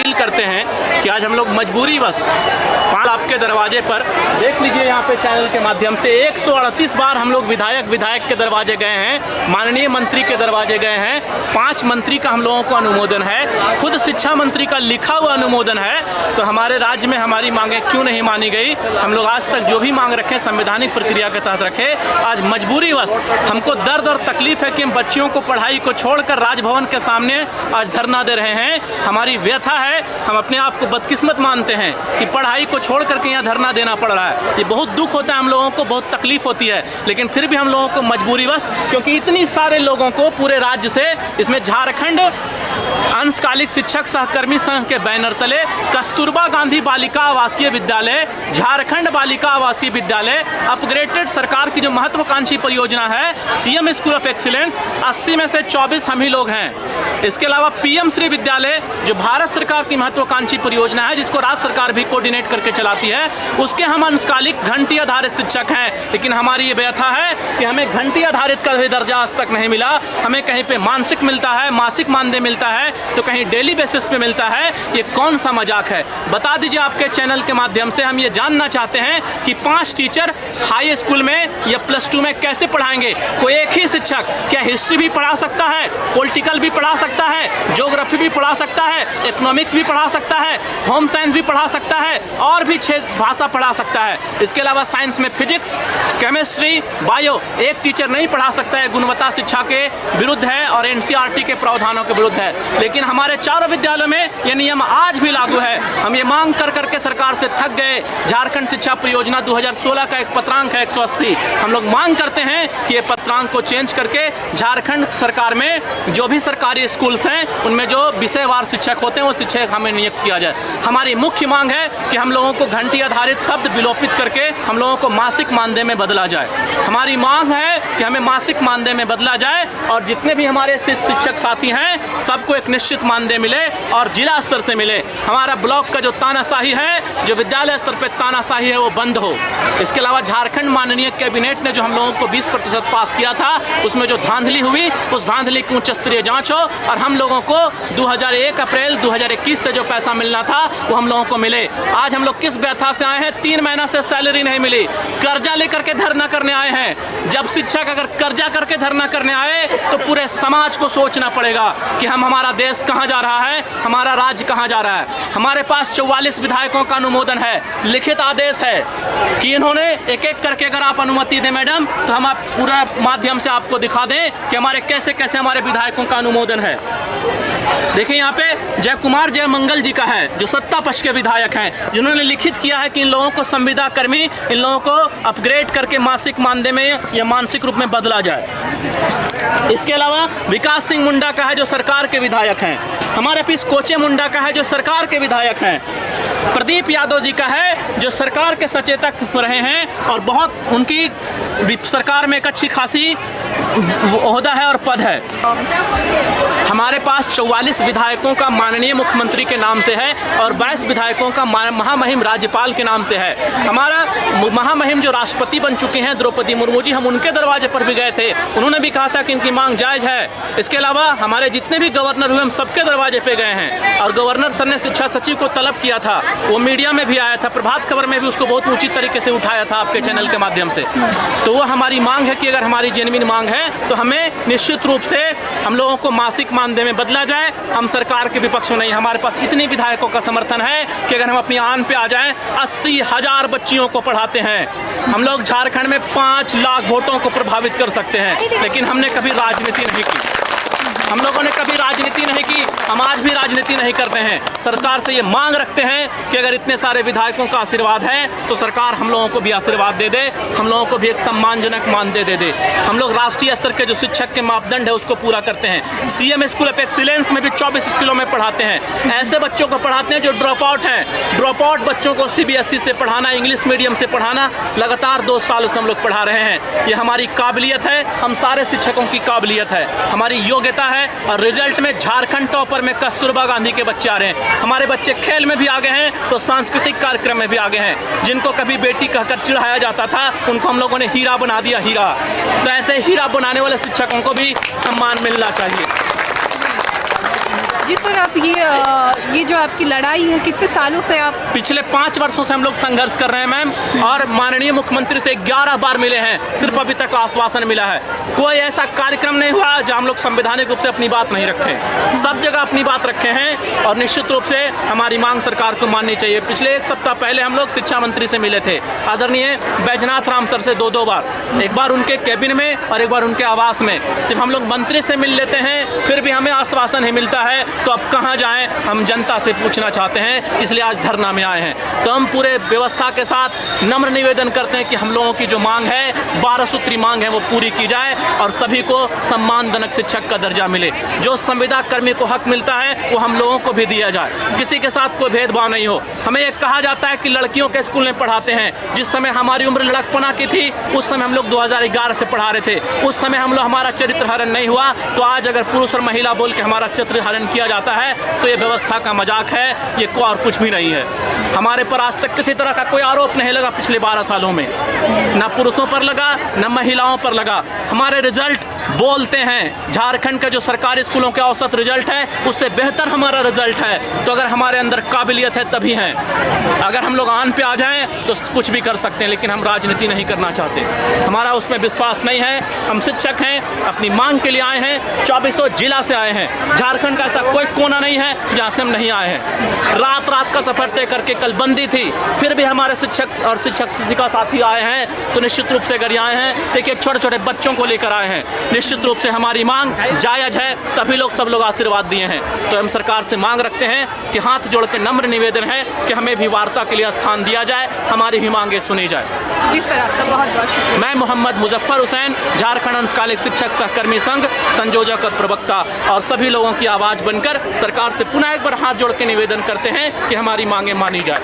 Appeal करते हैं कि आज हम लोग मजबूरी बस आपके दरवाजे पर देख लीजिए, यहाँ पे चैनल के माध्यम से 138 बार हम लोग विधायक के दरवाजे गए हैं, माननीय मंत्री के दरवाजे गए हैं, 5 मंत्री का हम लोगों को अनुमोदन है, खुद शिक्षा मंत्री का लिखा हुआ अनुमोदन है। तो हमारे राज्य में हमारी मांगें क्यों नहीं मानी गई? हम लोग आज तक जो भी मांग रखे संवैधानिक प्रक्रिया के तहत रखे, आज मजबूरी बस हमको दर्द और तकलीफ है कि हम बच्चियों को पढ़ाई को छोड़कर राजभवन के सामने आज धरना दे रहे हैं। हमारी व्यथा है, हम अपने आप को बदकिस्मत मानते हैं कि पढ़ाई को छोड़ करके यहाँ धरना देना पड़ रहा है। ये बहुत दुख होता है, हम लोगों को बहुत तकलीफ होती है, लेकिन फिर भी हम लोगों को मजबूरी बस, क्योंकि इतनी सारे लोगों को पूरे राज्य से, इसमें झारखंड अंशकालिक शिक्षक सहकर्मी संघ के बैनर तले कस्तूरबा गांधी बालिका आवासीय विद्यालय, झारखंड बालिका आवासीय विद्यालय अपग्रेडेड सरकार की जो महत्वाकांक्षी परियोजना है सीएम स्कूल ऑफ एक्सीलेंस, 80 में से 24 हम ही लोग हैं। इसके अलावा पीएम श्री विद्यालय जो भारत सरकार की महत्वाकांक्षी परियोजना है, जिसको राज्य सरकार भी कोऑर्डिनेट करके चलाती है, उसके हम अंशकालिक घंटी आधारित शिक्षक हैं। लेकिन हमारी ये व्यथा है कि हमें घंटी आधारित का भी दर्जा आज तक नहीं मिला। हमें कहीं पे मानसिक मिलता है, मासिक मानदेय मिलता है, तो कहीं डेली बेसिस पे मिलता है। ये कौन सा मजाक है? बता दीजिए आपके चैनल के माध्यम से हम ये जानना चाहते हैं कि 5 टीचर हाई स्कूल में या +2 में कैसे पढ़ाएंगे? कोई एक ही शिक्षक क्या हिस्ट्री भी पढ़ा सकता है, पॉलिटिकल भी पढ़ा सकता है, ज्योग्राफी भी पढ़ा सकता है, इकोनॉमिक्स भी पढ़ा सकता है, होम साइंस भी पढ़ा सकता है, और भी 6 भाषा पढ़ा सकता है। इसके अलावा साइंस में फिजिक्स, केमिस्ट्री, बायो एक टीचर नहीं पढ़ा सकता है। गुणवत्ता शिक्षा के विरुद्ध है और एनसीईआरटी के प्रावधानों के विरुद्ध है। लेकिन हमारे चारों विद्यालयों में ये नियम आज भी लागू है। हम ये मांग कर करके सरकार से थक गए। झारखंड शिक्षा परियोजना 2016 का एक पत्रांक है 180। हम लोग मांग करते हैं कि ये पत्रांक को चेंज करके झारखंड सरकार में जो भी सरकारी स्कूल्स हैं उनमें जो विषयवार शिक्षक होते हैं वो शिक्षक हमें नियुक्त किया जाए। हमारी मुख्य मांग है कि हम लोगों को घंटी आधारित शब्द विलोपित करके हम लोगों को मासिक मानदेय में बदला जाए। हमारी मांग है कि हमें मासिक मानदेय में बदला जाए और जितने भी हमारे शिक्षक साथी हैं सबको एक निश्चित मानदेय मिले और जिला स्तर से मिले। हमारा ब्लॉक का जो तानाशाही है, जो विद्यालय स्तर पर तानाशाही है, वो बंद हो। इसके अलावा झारखंड माननीय कैबिनेट ने जो हम लोगों को 20% पास किया था, उसमें जो धांधली हुई, उस धांधली की उच्च स्तरीय जांच हो और हम लोगों को 2001 अप्रैल 2021 से जो पैसा मिलना था वो हम लोगों को मिले। आज हम लोग किस व्यथा से आए हैं? 3 महीना से सैलरी नहीं मिली, कर्जा लेकर के धरना करने आए हैं। जब शिक्षक अगर कर्जा करके धरना करने आए तो पूरे समाज को सोचना पड़ेगा कि हमारा देश कहाँ जा रहा है, हमारा राज्य कहाँ जा रहा है। हमारे पास 44 विधायकों का अनुमोदन है, लिखित आदेश है कि इन्होंने एक एक करके, अगर आप अनुमति दें मैडम, तो हम आप पूरा माध्यम से आपको दिखा दें कि हमारे कैसे कैसे हमारे विधायकों का अनुमोदन है। देखिए यहाँ पे जय कुमार जय मंगल जी का है, जो सत्ता पक्ष के विधायक हैं, जिन्होंने लिखित किया है कि इन लोगों को संविदा कर्मी, इन लोगों को अपग्रेड करके मासिक मानदेय में या मानसिक रूप में बदला जाए। इसके अलावा विकास सिंह मुंडा का है, जो सरकार के विधायक हैं। हमारे पीस कोचे मुंडा का है, जो सरकार के विधायक हैं। प्रदीप यादव जी का है, जो सरकार के सचेतक रहे हैं और बहुत उनकी सरकार में एक अच्छी खासी ओहदा है और पद है। हमारे पास 44 विधायकों का माननीय मुख्यमंत्री के नाम से है और 22 विधायकों का महामहिम राज्यपाल के नाम से है। हमारा महामहिम जो राष्ट्रपति बन चुके हैं द्रौपदी मुर्मू जी, हम उनके दरवाजे पर भी गए थे, उन्होंने भी कहा था कि इनकी मांग जायज़ है। इसके अलावा हमारे जितने भी गवर्नर हुए हम सबके दरवाजे पे गए हैं और गवर्नर सर ने शिक्षा सचिव को तलब किया था, वो मीडिया में भी आया था, प्रभात खबर में भी उसको बहुत उचित तरीके से उठाया था आपके चैनल के माध्यम से। तो वो हमारी मांग है कि अगर हमारी जेन्युइन मांग है तो हमें निश्चित रूप से हम लोगों को मासिक मानदेय में बदला जाए। हम सरकार के विपक्ष में नहीं, हमारे पास इतने विधायकों का समर्थन है कि अगर हम अपनी आन पे आ जाएं, 80,000 बच्चियों को पढ़ाते हैं हम लोग। झारखंड में 5 लाख वोटों को प्रभावित कर सकते हैं, लेकिन हमने कभी राजनीति नहीं की। हम लोगों ने कभी राजनीति नहीं की, हम आज भी राजनीति नहीं करते हैं। सरकार से ये मांग रखते हैं कि अगर इतने सारे विधायकों का आशीर्वाद है तो सरकार हम लोगों को भी आशीर्वाद दे दे, हम लोगों को भी एक सम्मानजनक मानदेय दे दे। हम लोग राष्ट्रीय स्तर के जो शिक्षक के मापदंड है उसको पूरा करते हैं। सीएम स्कूल ऑफ एक्सीलेंस में भी 24 स्कूलों में पढ़ाते हैं। ऐसे बच्चों को पढ़ाते हैं जो ड्रॉप आउट हैं। ड्रॉप आउट बच्चों को सीबीएसई से पढ़ाना, इंग्लिश मीडियम से पढ़ाना, लगातार 2 सालों से हम लोग पढ़ा रहे हैं। ये हमारी काबिलियत है, हम सारे शिक्षकों की काबिलियत है, हमारी योग्यता है। और रिजल्ट में झारखंड टॉपर में कस्तूरबा गांधी के बच्चे आ रहे हैं। हमारे बच्चे खेल में भी आगे हैं तो सांस्कृतिक कार्यक्रम में भी आगे हैं। जिनको कभी बेटी कहकर चिढ़ाया जाता था उनको हम लोगों ने हीरा बना दिया, हीरा। तो ऐसे हीरा बनाने वाले शिक्षकों को भी सम्मान मिलना चाहिए। जी सर, आप ये जो आपकी लड़ाई है कितने सालों से आप? पिछले 5 वर्षों से हम लोग संघर्ष कर रहे हैं मैम, और माननीय मुख्यमंत्री से 11 बार मिले हैं, सिर्फ अभी तक आश्वासन मिला है। कोई ऐसा कार्यक्रम नहीं हुआ जहां हम लोग संवैधानिक रूप से अपनी बात नहीं रखे, सब जगह अपनी बात रखे हैं, और निश्चित रूप से हमारी मांग सरकार को माननी चाहिए। पिछले 1 सप्ताह पहले हम लोग शिक्षा मंत्री से मिले थे, आदरणीय बैजनाथ राम सर से 2-2 बार, एक बार उनके कैबिन में और एक बार उनके आवास में। जब हम लोग मंत्री से मिल लेते हैं फिर भी हमें आश्वासन ही मिलता है, तो अब कहाँ जाएं, हम जनता से पूछना चाहते हैं, इसलिए आज धरना में आए हैं। तो हम पूरे व्यवस्था के साथ नम्र निवेदन करते हैं कि हम लोगों की जो मांग है, 12 सूत्री मांग है, वो पूरी की जाए और सभी को सम्मानजनक शिक्षक का दर्जा मिले। जो संविदा कर्मी को हक मिलता है वो हम लोगों को भी दिया जाए, किसी के साथ कोई भेदभाव नहीं हो। हमें ये कहा जाता है कि लड़कियों के स्कूल में पढ़ाते हैं, जिस समय हमारी उम्र लड़कपना की थी उस समय हम लोग 2011 से पढ़ा रहे थे, उस समय हम लोग हमारा चरित्र हरण नहीं हुआ। तो आज अगर पुरुष और महिला बोल के हमारा चरित्र हरण किया जाता है तो ये व्यवस्था का मजाक है, ये कोई और कुछ भी नहीं है। हमारे पर आज तक किसी तरह का कोई आरोप नहीं लगा पिछले 12 सालों में, ना पुरुषों पर लगा ना महिलाओं पर लगा। हमारे रिजल्ट बोलते हैं, झारखंड के जो सरकारी स्कूलों के औसत रिजल्ट है उससे बेहतर हमारा रिजल्ट है। तो अगर हमारे अंदर काबिलियत है तभी हैं, अगर हम लोग आन पे आ जाएं तो कुछ भी कर सकते हैं, लेकिन हम राजनीति नहीं करना चाहते, हमारा उसमें विश्वास नहीं है। हम शिक्षक हैं, अपनी मांग के लिए आए हैं, 2400 जिला से आए हैं, झारखंड का ऐसा कोई कोना नहीं है जहाँ से हम नहीं आए हैं। रात का सफर तय करके कल बंदी थी, फिर भी हमारे शिक्षक और शिक्षिका साथी आए हैं। तो निश्चित रूप से अगर आए हैं देखिए छोटे-छोटे बच्चों को लेकर आए हैं, निश्चित रूप से हमारी मांग जायज़ है, तभी सब लोग आशीर्वाद दिए हैं। तो हम सरकार से मांग रखते हैं कि हाथ जोड़ के नम्र निवेदन है कि हमें भी वार्ता के लिए स्थान दिया जाए, हमारी भी मांगें सुनी जाए। जी सर, आपका बहुत बहुत शुक्रिया। मैं मोहम्मद मुजफ्फर हुसैन, झारखंड अंशकालिक शिक्षक सहकर्मी संघ संयोजक और प्रवक्ता, और सभी लोगों की आवाज़ बनकर सरकार से पुनः एक बार हाथ जोड़ के निवेदन करते हैं कि हमारी मांगें मानी जाए।